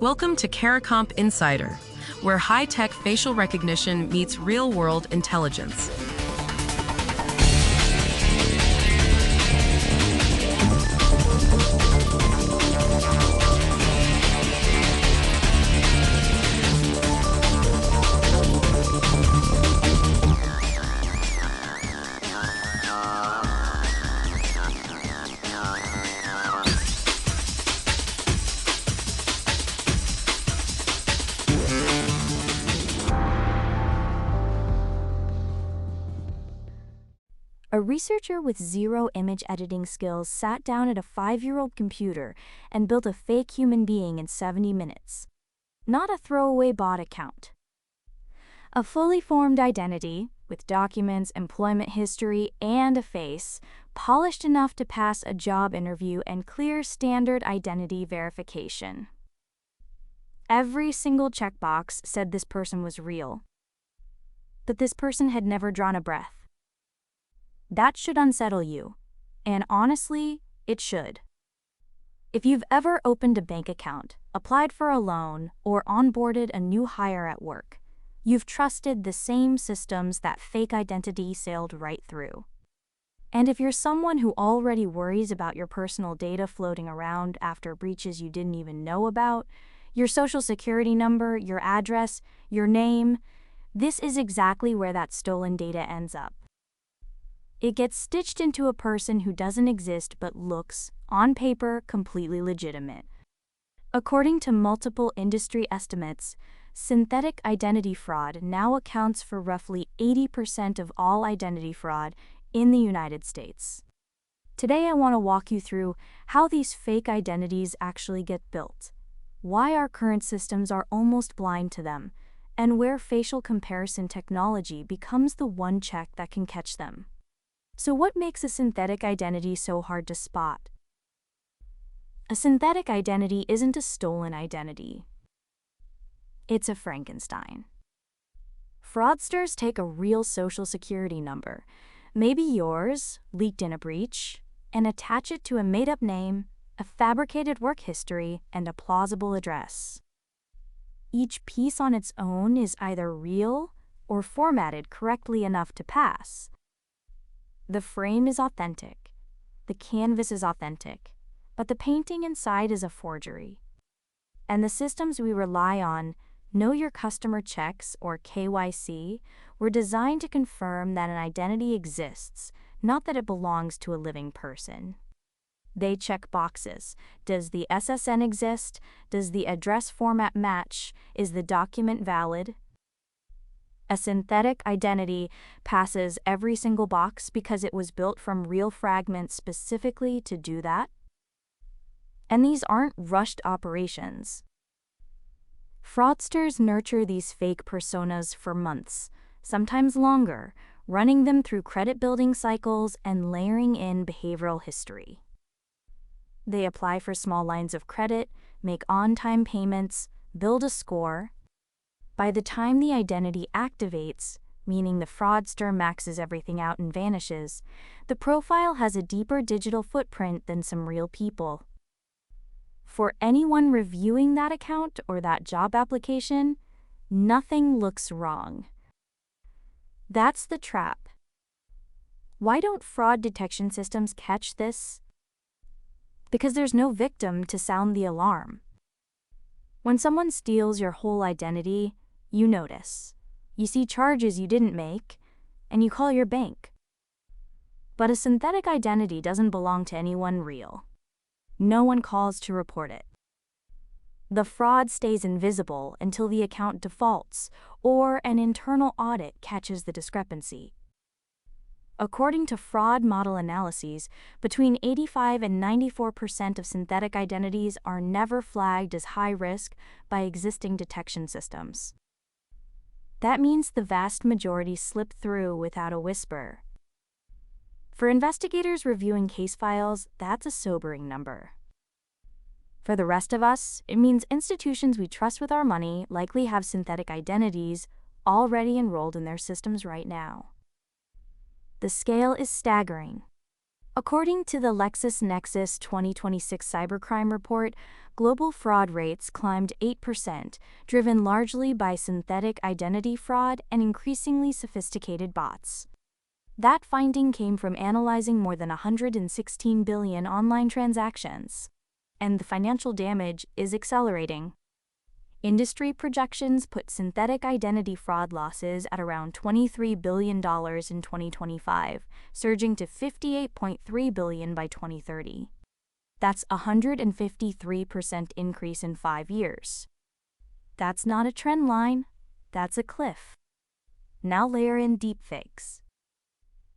Welcome to CARICOMP Insider, where high-tech facial recognition meets real-world intelligence. A researcher with zero image editing skills sat down at a 5-year-old computer and built a fake human being in 70 minutes. Not a throwaway bot account. A fully formed identity, with documents, employment history, and a face, polished enough to pass a job interview and clear standard identity verification. Every single checkbox said this person was real. But this person had never drawn a breath. That should unsettle you, and honestly, it should. If you've ever opened a bank account, applied for a loan, or onboarded a new hire at work, you've trusted the same systems that fake identity sailed right through. And if you're someone who already worries about your personal data floating around after breaches you didn't even know about, your social security number, your address, your name, this is exactly where that stolen data ends up. It gets stitched into a person who doesn't exist but looks, on paper, completely legitimate. According to multiple industry estimates, synthetic identity fraud now accounts for roughly 80% of all identity fraud in the United States. Today I want to walk you through how these fake identities actually get built, why our current systems are almost blind to them, and where facial comparison technology becomes the one check that can catch them. So what makes a synthetic identity so hard to spot? A synthetic identity isn't a stolen identity. It's a Frankenstein. Fraudsters take a real social security number, maybe yours, leaked in a breach, and attach it to a made-up name, a fabricated work history, and a plausible address. Each piece on its own is either real or formatted correctly enough to pass. The frame is authentic, the canvas is authentic, but the painting inside is a forgery. And the systems we rely on, Know Your Customer checks or KYC, were designed to confirm that an identity exists, not that it belongs to a living person. They check boxes. Does the SSN exist? Does the address format match? Is the document valid? A synthetic identity passes every single box because it was built from real fragments specifically to do that. And these aren't rushed operations. Fraudsters nurture these fake personas for months, sometimes longer, running them through credit-building cycles and layering in behavioral history. They apply for small lines of credit, make on-time payments, build a score. By the time the identity activates, meaning the fraudster maxes everything out and vanishes, the profile has a deeper digital footprint than some real people. For anyone reviewing that account or that job application, nothing looks wrong. That's the trap. Why don't fraud detection systems catch this? Because there's no victim to sound the alarm. When someone steals your whole identity, you notice. You see charges you didn't make, and you call your bank. But a synthetic identity doesn't belong to anyone real. No one calls to report it. The fraud stays invisible until the account defaults or an internal audit catches the discrepancy. According to fraud model analyses, between 85 and 94% of synthetic identities are never flagged as high risk by existing detection systems. That means the vast majority slip through without a whisper. For investigators reviewing case files, that's a sobering number. For the rest of us, it means institutions we trust with our money likely have synthetic identities already enrolled in their systems right now. The scale is staggering. According to the LexisNexis 2026 cybercrime report, global fraud rates climbed 8%, driven largely by synthetic identity fraud and increasingly sophisticated bots. That finding came from analyzing more than 116 billion online transactions. And the financial damage is accelerating. Industry projections put synthetic identity fraud losses at around $23 billion in 2025, surging to $58.3 billion by 2030. That's a 153% increase in 5 years. That's not a trend line, that's a cliff. Now layer in deepfakes.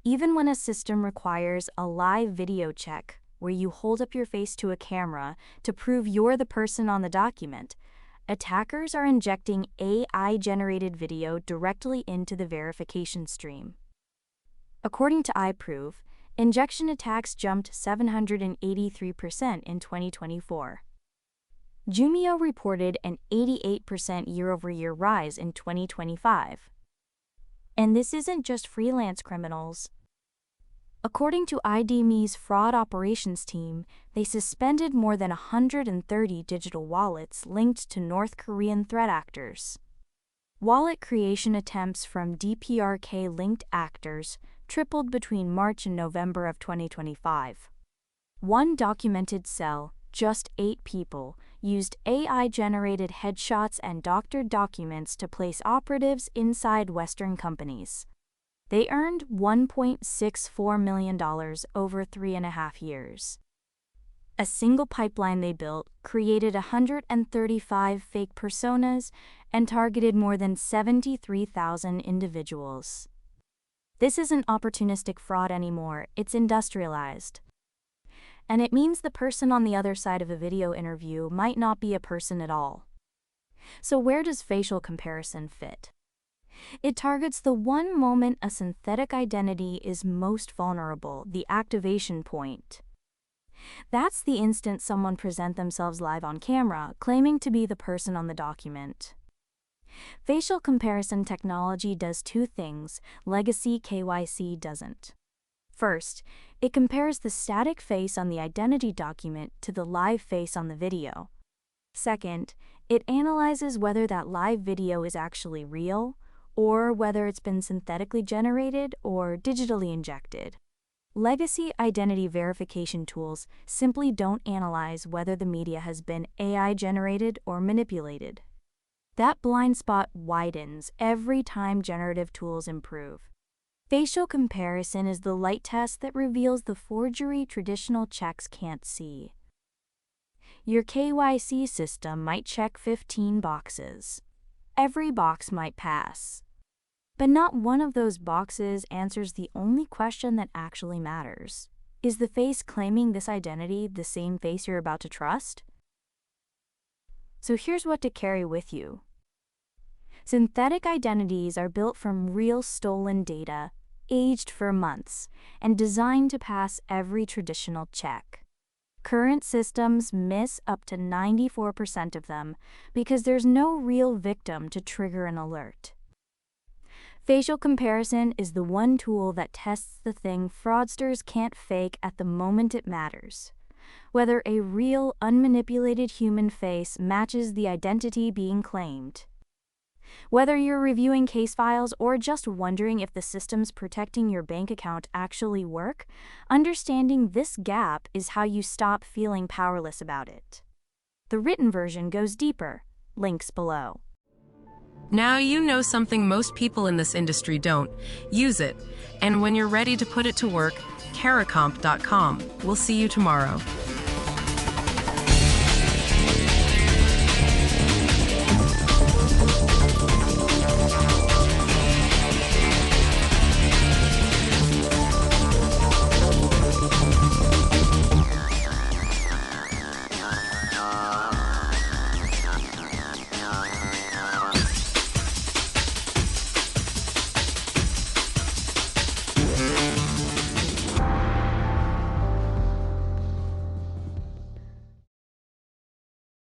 Even when a system requires a live video check, where you hold up your face to a camera to prove you're the person on the document, attackers are injecting AI-generated video directly into the verification stream. According to iProve, injection attacks jumped 783% in 2024. Jumio reported an 88% year-over-year rise in 2025. And this isn't just freelance criminals. According to IDME's fraud operations team, they suspended more than 130 digital wallets linked to North Korean threat actors. Wallet creation attempts from DPRK-linked actors tripled between March and November of 2025. One documented cell, just 8 people, used AI-generated headshots and doctored documents to place operatives inside Western companies. They earned $1.64 million over 3.5 years. A single pipeline they built created 135 fake personas and targeted more than 73,000 individuals. This isn't opportunistic fraud anymore, it's industrialized. And it means the person on the other side of a video interview might not be a person at all. So where does facial comparison fit? It targets the one moment a synthetic identity is most vulnerable, the activation point. That's the instant someone presents themselves live on camera, claiming to be the person on the document. Facial comparison technology does 2 things legacy KYC doesn't. First, it compares the static face on the identity document to the live face on the video. Second, it analyzes whether that live video is actually real, or whether it's been synthetically generated or digitally injected. Legacy identity verification tools simply don't analyze whether the media has been AI-generated or manipulated. That blind spot widens every time generative tools improve. Facial comparison is the light test that reveals the forgery traditional checks can't see. Your KYC system might check 15 boxes. Every box might pass. But not one of those boxes answers the only question that actually matters. Is the face claiming this identity the same face you're about to trust? So here's what to carry with you. Synthetic identities are built from real stolen data, aged for months, and designed to pass every traditional check. Current systems miss up to 94% of them because there's no real victim to trigger an alert. Facial comparison is the one tool that tests the thing fraudsters can't fake at the moment it matters. Whether a real, unmanipulated human face matches the identity being claimed. Whether you're reviewing case files or just wondering if the systems protecting your bank account actually work, understanding this gap is how you stop feeling powerless about it. The written version goes deeper. Links below. Now you know something most people in this industry don't. Use it. And when you're ready to put it to work, caracomp.com. We'll see you tomorrow.